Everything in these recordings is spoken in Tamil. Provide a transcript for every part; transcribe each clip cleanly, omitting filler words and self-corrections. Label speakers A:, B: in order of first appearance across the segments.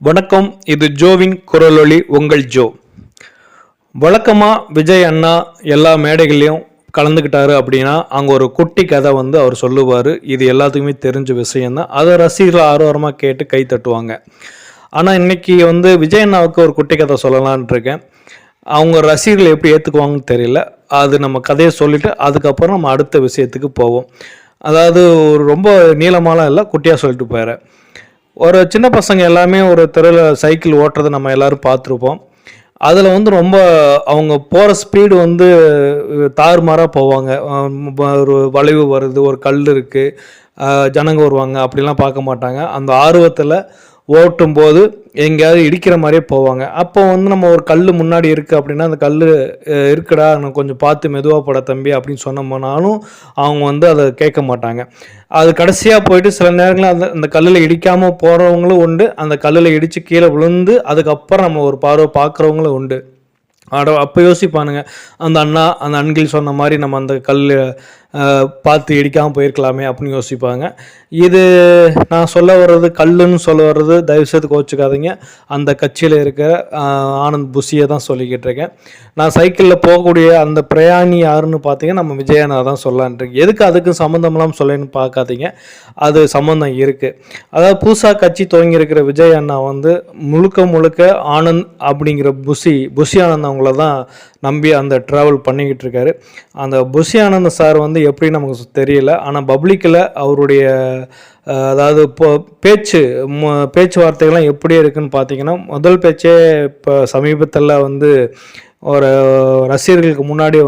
A: வணக்கம். இது ஜோவின் குரலொலி. உங்கள் ஜோ. வழக்கமாக விஜய் அண்ணா எல்லா மேடைகள்லையும் கலந்துக்கிட்டாரு அப்படின்னா அங்கே ஒரு குட்டி கதை அவர் சொல்லுவார். இது எல்லாத்துக்குமே தெரிஞ்ச விஷயந்தான். அதை ரசிகர்கள் ஆர்வமாக கேட்டு கை தட்டுவாங்க. ஆனால் இன்னைக்கு விஜய் அண்ணாவுக்கு ஒரு குட்டி கதை சொல்லலான் இருக்கேன். அவங்க ரசிகர்கள் எப்படி ஏற்றுக்குவாங்கன்னு தெரியல. அது நம்ம கதையை சொல்லிவிட்டு அதுக்கப்புறம் நம்ம அடுத்த விஷயத்துக்கு போவோம். அதாவது ஒரு ரொம்ப நீளமாலாம் இல்லை, குட்டியாக சொல்லிட்டு போயிடுறேன். ஒரு சின்ன பசங்க எல்லாமே ஒரு தெருவில் சைக்கிள் ஓட்டுறதை நம்ம எல்லோரும் பார்த்துருப்போம். அதில் ரொம்ப அவங்க போகிற ஸ்பீடு தாறுமாறாக போவாங்க. ஒரு வளைவு வருது, ஒரு கல் இருக்குது, ஜனங்க வருவாங்க, அப்படிலாம் பார்க்க மாட்டாங்க. அந்த ஆர்வத்தில் ஓட்டும்போது எங்கேயாவது இடிக்கிற மாதிரியே போவாங்க. அப்போ நம்ம ஒரு கல் முன்னாடி இருக்குது அப்படின்னா அந்த கல் இருக்குடா, நான் கொஞ்சம் பார்த்து மெதுவாக போட தம்பி அப்படின்னு சொன்னோம்னாலும் அவங்க அதை கேட்க மாட்டாங்க. அது கடைசியாக போயிட்டு சில நேரங்களில் அந்த கல்லில் இடிக்காமல் போகிறவங்களும் உண்டு. அந்த கல்லில் இடித்து கீழே விழுந்து அதுக்கப்புறம் நம்ம ஒரு பார்வை பார்க்குறவங்களும் உண்டு. அப்போ யோசிப்பானுங்க, அந்த அன்கில் சொன்ன மாதிரி நம்ம அந்த கல் பார்த்து இடிக்காமல் போயிருக்கலாமே அப்படின்னு யோசிப்பாங்க. இது நான் சொல்ல வர்றது கல்லுன்னு சொல்ல வர்றது தயவுசெய்து கோச்சிக்காதீங்க. அந்த கட்சியில் இருக்கிற ஆனந்த் புஷியை தான் சொல்லிக்கிட்டு இருக்கேன். நான் சைக்கிளில் போகக்கூடிய அந்த பிரயாணி யாருன்னு பார்த்தீங்கன்னா நம்ம விஜயண்ணா தான் சொல்லலான்ட்ருக்கு. எதுக்கு அதுக்கு சம்மந்தமெல்லாம் சொல்லணும்னு பார்க்காதீங்க, அது சம்மந்தம் இருக்குது. அதாவது புதுசாக கட்சி துவங்கியிருக்கிற விஜய் அண்ணா முழுக்க ஆனந்த் அப்படிங்கிற புஷி ஆனந்த் அவங்கள தான் நம்பி அந்த ட்ராவல் பண்ணிக்கிட்டு இருக்காரு. அந்த புஷி ஆனந்த் சார் எப்படி நமக்கு தெரியல. ஆனால் பப்ளிக்கில் அவருடைய அதாவது இப்போ பேச்சுவார்த்தைகள்லாம் எப்படி இருக்குன்னு பார்த்தீங்கன்னா, முதல் பேச்சே இப்போ சமீபத்தில் ஒரு ரசிகர்களுக்கு முன்னாடி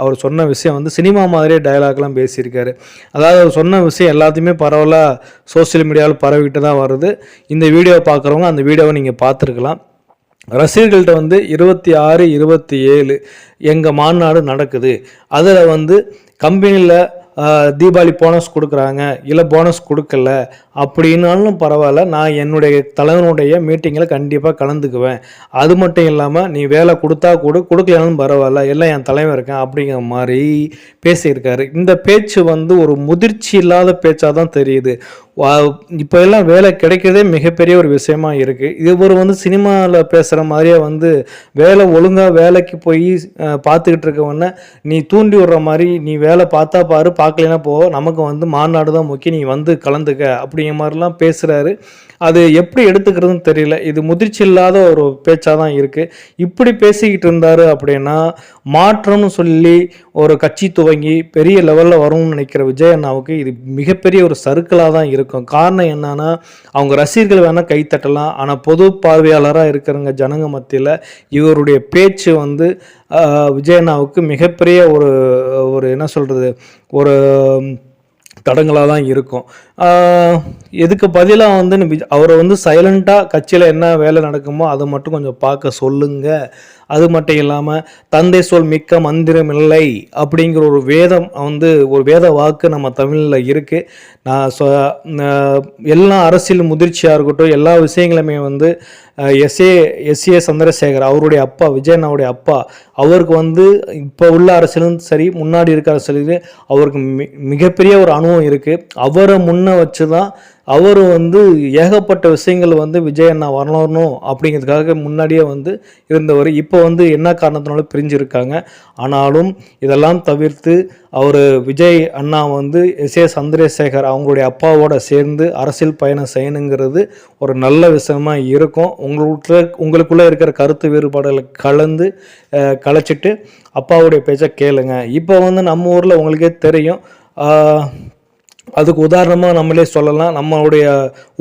A: அவர் சொன்ன விஷயம் சினிமா மாதிரியே டயலாக்லாம் பேசியிருக்காரு. அதாவது அவர் சொன்ன விஷயம் எல்லாத்தையுமே பரவலாக சோசியல் மீடியாவில் பரவிக்கிட்டு தான் வருது. இந்த வீடியோவை பார்க்குறவங்க அந்த வீடியோவை நீங்கள் பார்த்துருக்கலாம். ரசிகர்கள்ட்ட 26, 27 எங்கள் மாநாடு நடக்குது. அதில் கம்பெனியில் தீபாவளி போனஸ் கொடுக்குறாங்க, இல்லை போனஸ் கொடுக்கல அப்படின்னாலும் பரவாயில்ல, நான் என்னுடைய தலைவனுடைய மீட்டிங்கில் கண்டிப்பாக கலந்துக்குவேன். அது மட்டும் இல்லாமல் நீ வேலை கொடுத்தா கொடுக்கலனாலும் பரவாயில்ல, எல்லாம் என் தலைவன் இருக்கேன் அப்படிங்கிற மாதிரி பேசியிருக்காரு. இந்த பேச்சு ஒரு முதிர்ச்சி இல்லாத பேச்சாக தான் தெரியுது. இப்போ எல்லாம் வேலை கிடைக்கிறதே மிகப்பெரிய ஒரு விஷயமா இருக்குது. இது சினிமாவில் பேசுகிற மாதிரியே வேலை ஒழுங்காக வேலைக்கு போய் பார்த்துக்கிட்டு இருக்கவொன்னே நீ தூண்டி விடுற மாதிரி, நீ வேலை பார்த்தா பாரு, பார்க்கலனா போ, நமக்கு மாநாடு தான் முக்கியம், நீ கலந்துக்க அப்படிங்கிற மாதிரிலாம் பேசுகிறாரு. அது எப்படி எடுத்துக்கிறதுன்னு தெரியல. இது முதிர்ச்சி இல்லாத ஒரு பேச்சாக தான் இருக்குது. இப்படி பேசிக்கிட்டு இருந்தார் அப்படின்னா மாற்றம்னு சொல்லி ஒரு கட்சி துவங்கி பெரிய லெவலில் வரும்னு நினைக்கிற விஜய் அண்ணாவுக்கு இது மிகப்பெரிய ஒரு சறுக்கலாக தான் இருக்கும். காரணம் என்னன்னா, அவங்க ரசிகர்கள் வேணால் கைத்தட்டலாம், ஆனால் பொது பார்வையாளராக இருக்கிறவங்க ஜனங்க மத்தியில் இவருடைய பேச்சு விஜய் அண்ணாவுக்கு மிகப்பெரிய ஒரு என்ன சொல்கிறது, ஒரு தடங்களாக தான் இருக்கும். இதுக்கு பதிலாக அவரை சைலண்ட்டாக கட்சியில் என்ன வேலை நடக்குமோ அதை மட்டும் கொஞ்சம் பார்க்க சொல்லுங்கள். அது மட்டும் இல்லாமல் தந்தை சொல் மிக்க மந்திரம் இல்லை அப்படிங்கிற ஒரு வேதம் ஒரு வேத வாக்கு நம்ம தமிழில் இருக்குது. நான் எல்லா அரசியல் முதிர்ச்சியாக இருக்கட்டும், எல்லா விஷயங்களுமே எஸ்ஏ சந்திரசேகர் அவருடைய அப்பா, விஜயண்ணாவுடைய அப்பா, அவருக்கு இப்போ உள்ள அரசியலும் சரி முன்னாடி இருக்க அரசியலும் அவருக்கு மிகப்பெரிய ஒரு அனுபவம் இருக்குது. அவரை முன்ன வச்சு தான் அவர் ஏகப்பட்ட விஷயங்கள் விஜய் அண்ணா வரணும் அப்படிங்கிறதுக்காக முன்னாடியே இருந்தவர். இப்போ என்ன காரணத்தினால பிரிஞ்சிருக்காங்க. ஆனாலும் இதெல்லாம் தவிர்த்து அவர் விஜய் அண்ணா எஸ்ஏ சந்திரசேகர் அவங்களுடைய அப்பாவோட சேர்ந்து அரசியல் பயணம் செய்யணுங்கிறது ஒரு நல்ல விஷயமா இருக்கும். உங்களுக்குள்ளே இருக்கிற கருத்து வேறுபாடுகளை கலைச்சிட்டு அப்பாவுடைய பேச்சை கேளுங்க. இப்போ நம்ம ஊரில் உங்களுக்கே தெரியும், அதுக்கு உதாரணமாக நம்மளே சொல்லலாம். நம்மளுடைய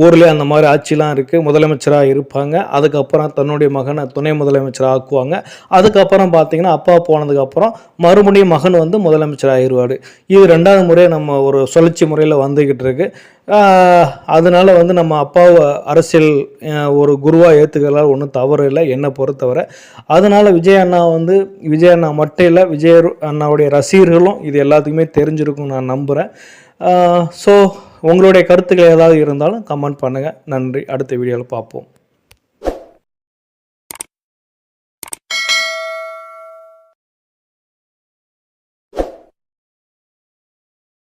A: ஊர்லேயே அந்த மாதிரி ஆட்சிலாம் இருக்குது. முதலமைச்சராக இருப்பாங்க, அதுக்கப்புறம் தன்னுடைய மகனை துணை முதலமைச்சராக ஆக்குவாங்க. அதுக்கப்புறம் பார்த்திங்கன்னா அப்பா போனதுக்கப்புறம் மறுபடியும் மகன் முதலமைச்சராக ஆயிடுவார். இது 2வது முறை நம்ம ஒரு சுழற்சி முறையில் வந்துக்கிட்டு இருக்கு. அதனால் நம்ம அப்பாவை அரசியல் ஒரு குருவாக ஏற்றுக்கிறதால ஒன்றும் தவறு இல்லை என்னை பொறுத்தவரை. அதனால் விஜய் அண்ணா மட்டும் இல்லை, விஜய் அண்ணாவுடைய ரசிகர்களும் இது எல்லாத்துக்குமே தெரிஞ்சிருக்கும் நான் நம்புகிறேன். ஸோ உங்களுடைய கருத்துக்கள் ஏதாவது இருந்தாலும் கமெண்ட் பண்ணுங்கள். நன்றி. அடுத்த வீடியோவில் பார்ப்போம்.